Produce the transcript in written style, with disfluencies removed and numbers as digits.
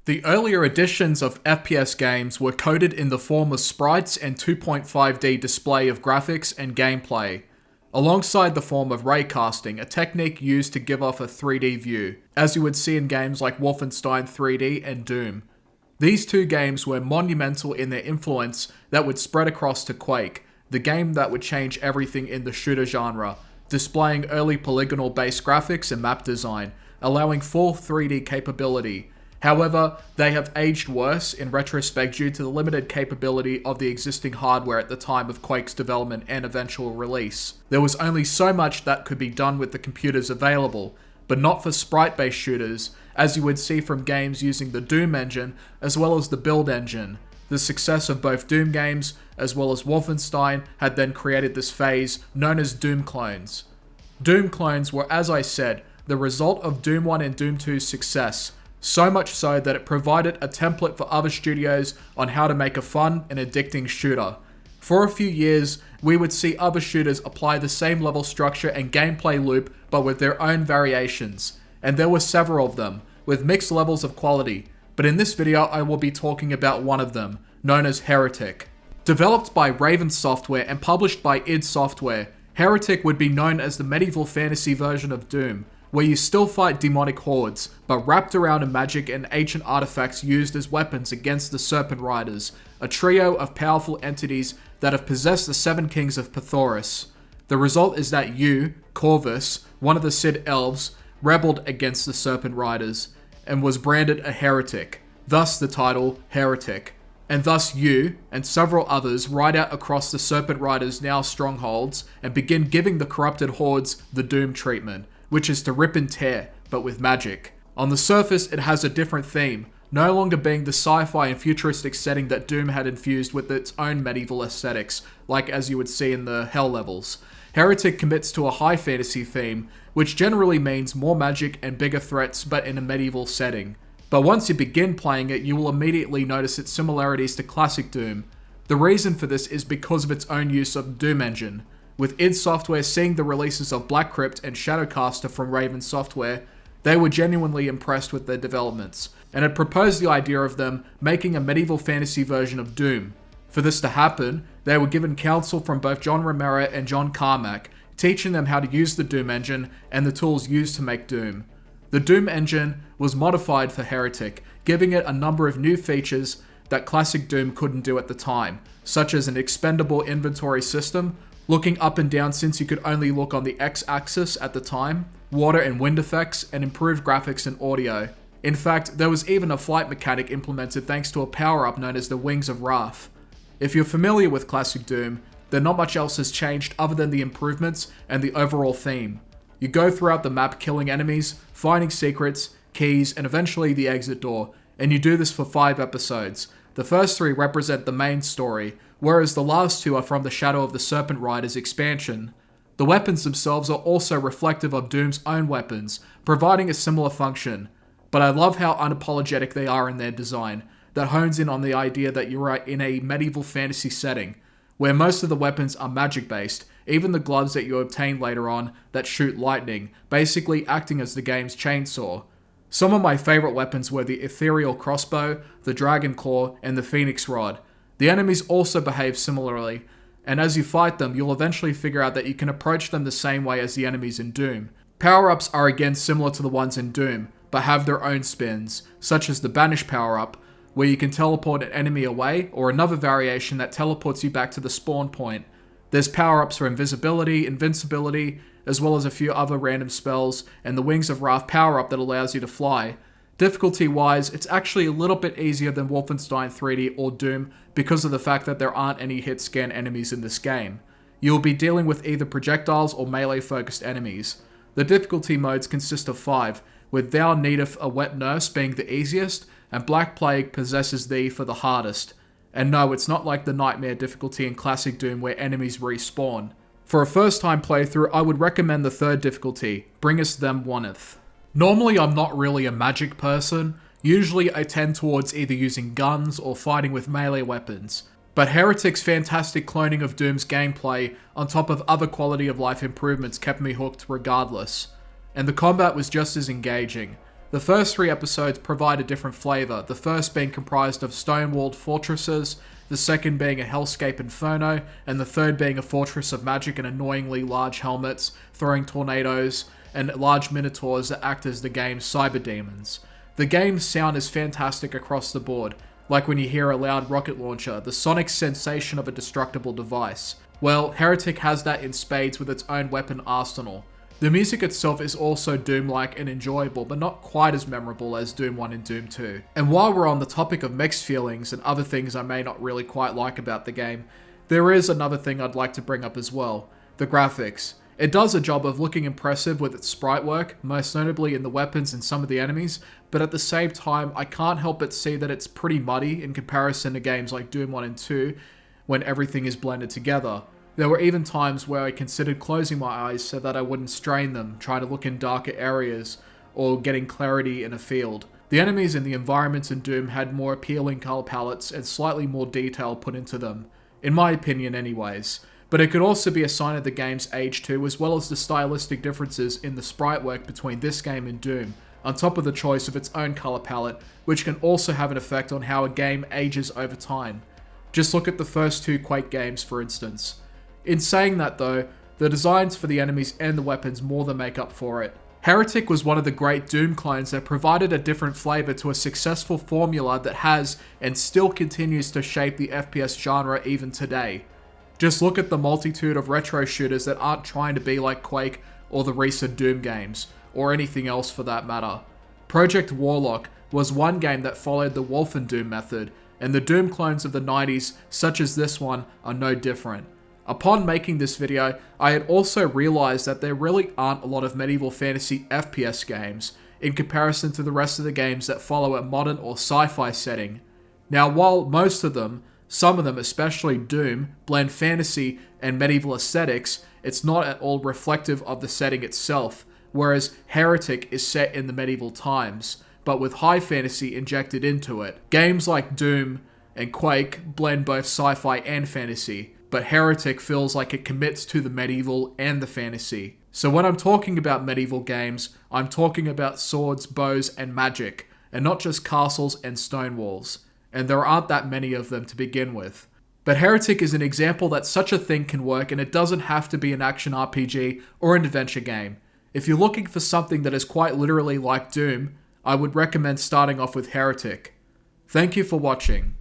The earlier editions of FPS games were coded in the form of sprites and 2.5D display of graphics and gameplay, alongside the form of raycasting, a technique used to give off a 3D view, as you would see in games like Wolfenstein 3D and Doom. These two games were monumental in their influence that would spread across to Quake, the game that would change everything in the shooter genre, displaying early polygonal-based graphics and map design, allowing full 3D capability. However, they have aged worse in retrospect due to the limited capability of the existing hardware at the time of Quake's development and eventual release. There was only so much that could be done with the computers available, but not for sprite-based shooters, as you would see from games using the Doom engine as well as the Build engine. The success of both Doom games, as well as Wolfenstein, had then created this phase known as Doom clones. Doom clones were, as I said, the result of Doom 1 and Doom 2's success, so much so that it provided a template for other studios on how to make a fun and addicting shooter. For a few years, we would see other shooters apply the same level structure and gameplay loop, but with their own variations, and there were several of them, with mixed levels of quality, but in this video I will be talking about one of them, known as Heretic. Developed by Raven Software and published by id Software, Heretic would be known as the medieval fantasy version of Doom, where you still fight demonic hordes, but wrapped around in magic and ancient artifacts used as weapons against the Serpent Riders, a trio of powerful entities that have possessed the Seven Kings of Pythoris. The result is that you, Corvus, one of the Cid elves, rebelled against the Serpent Riders, and was branded a heretic, thus the title Heretic. And thus you, and several others, ride out across the Serpent Riders' now strongholds, and begin giving the corrupted hordes the Doom treatment, which is to rip and tear, but with magic. On the surface, it has a different theme, no longer being the sci-fi and futuristic setting that Doom had infused with its own medieval aesthetics, like as you would see in the Hell levels. Heretic commits to a high fantasy theme, which generally means more magic and bigger threats, but in a medieval setting. But once you begin playing it, you will immediately notice its similarities to classic Doom. The reason for this is because of its own use of the Doom engine. With id Software seeing the releases of Black Crypt and Shadowcaster from Raven Software, they were genuinely impressed with their developments, and had proposed the idea of them making a medieval fantasy version of Doom. For this to happen, they were given counsel from both John Romero and John Carmack, teaching them how to use the Doom engine and the tools used to make Doom. The Doom engine was modified for Heretic, giving it a number of new features that classic Doom couldn't do at the time, such as an expendable inventory system, looking up and down since you could only look on the X-axis at the time, water and wind effects, and improved graphics and audio. In fact, there was even a flight mechanic implemented thanks to a power-up known as the Wings of Wrath. If you're familiar with classic Doom, then not much else has changed other than the improvements and the overall theme. You go throughout the map killing enemies, finding secrets, keys, and eventually the exit door, and you do this for 5 episodes. The first 3 represent the main story, whereas the last 2 are from the Shadow of the Serpent Riders expansion. The weapons themselves are also reflective of Doom's own weapons, providing a similar function, but I love how unapologetic they are in their design, that hones in on the idea that you are in a medieval fantasy setting, where most of the weapons are magic-based, even the gloves that you obtain later on that shoot lightning, basically acting as the game's chainsaw. Some of my favourite weapons were the Ethereal Crossbow, the Dragon Claw, and the Phoenix Rod. The enemies also behave similarly, and as you fight them, you'll eventually figure out that you can approach them the same way as the enemies in Doom. Power-ups are again similar to the ones in Doom, but have their own spins, such as the Banish power-up, where you can teleport an enemy away, or another variation that teleports you back to the spawn point. There's power-ups for invisibility, invincibility, as well as a few other random spells, and the Wings of Wrath power-up that allows you to fly. Difficulty-wise, it's actually a little bit easier than Wolfenstein 3D or Doom because of the fact that there aren't any hit-scan enemies in this game. You'll be dealing with either projectiles or melee-focused enemies. The difficulty modes consist of 5, with Thou Needeth a Wet Nurse being the easiest, and Black Plague Possesses Thee for the hardest. And no, it's not like the Nightmare difficulty in Classic Doom where enemies respawn. For a first time playthrough, I would recommend the 3rd difficulty, Bringest Them Wanteth. Normally I'm not really a magic person, usually I tend towards either using guns or fighting with melee weapons. But Heretic's fantastic cloning of Doom's gameplay, on top of other quality of life improvements, kept me hooked regardless. And the combat was just as engaging. The first 3 episodes provide a different flavour, the first being comprised of stone-walled fortresses, the second being a hellscape inferno, and the third being a fortress of magic and annoyingly large helmets, throwing tornadoes, and large minotaurs that act as the game's cyber demons. The game's sound is fantastic across the board, like when you hear a loud rocket launcher, the sonic sensation of a destructible device. Well, Heretic has that in spades with its own weapon arsenal. The music itself is also Doom-like and enjoyable, but not quite as memorable as Doom 1 and Doom 2. And while we're on the topic of mixed feelings and other things I may not really quite like about the game, there is another thing I'd like to bring up as well: the graphics. It does a job of looking impressive with its sprite work, most notably in the weapons and some of the enemies, but at the same time, I can't help but see that it's pretty muddy in comparison to games like Doom 1 and 2, when everything is blended together. There were even times where I considered closing my eyes so that I wouldn't strain them, trying to look in darker areas, or getting clarity in a field. The enemies and the environments in Doom had more appealing color palettes and slightly more detail put into them, in my opinion anyways. But it could also be a sign of the game's age too, as well as the stylistic differences in the sprite work between this game and Doom, on top of the choice of its own color palette, which can also have an effect on how a game ages over time. Just look at the first 2 Quake games, for instance. In saying that though, the designs for the enemies and the weapons more than make up for it. Heretic was one of the great Doom clones that provided a different flavour to a successful formula that has and still continues to shape the FPS genre even today. Just look at the multitude of retro shooters that aren't trying to be like Quake or the recent Doom games, or anything else for that matter. Project Warlock was one game that followed the Wolfen Doom method, and the Doom clones of the 90s, such as this one, are no different. Upon making this video, I had also realised that there really aren't a lot of medieval fantasy FPS games, in comparison to the rest of the games that follow a modern or sci-fi setting. Now while most of them, some of them, especially Doom, blend fantasy and medieval aesthetics, it's not at all reflective of the setting itself, whereas Heretic is set in the medieval times, but with high fantasy injected into it. Games like Doom and Quake blend both sci-fi and fantasy, but Heretic feels like it commits to the medieval and the fantasy. So when I'm talking about medieval games, I'm talking about swords, bows, and magic, and not just castles and stone walls. And there aren't that many of them to begin with. But Heretic is an example that such a thing can work, and it doesn't have to be an action RPG or an adventure game. If you're looking for something that is quite literally like Doom, I would recommend starting off with Heretic. Thank you for watching.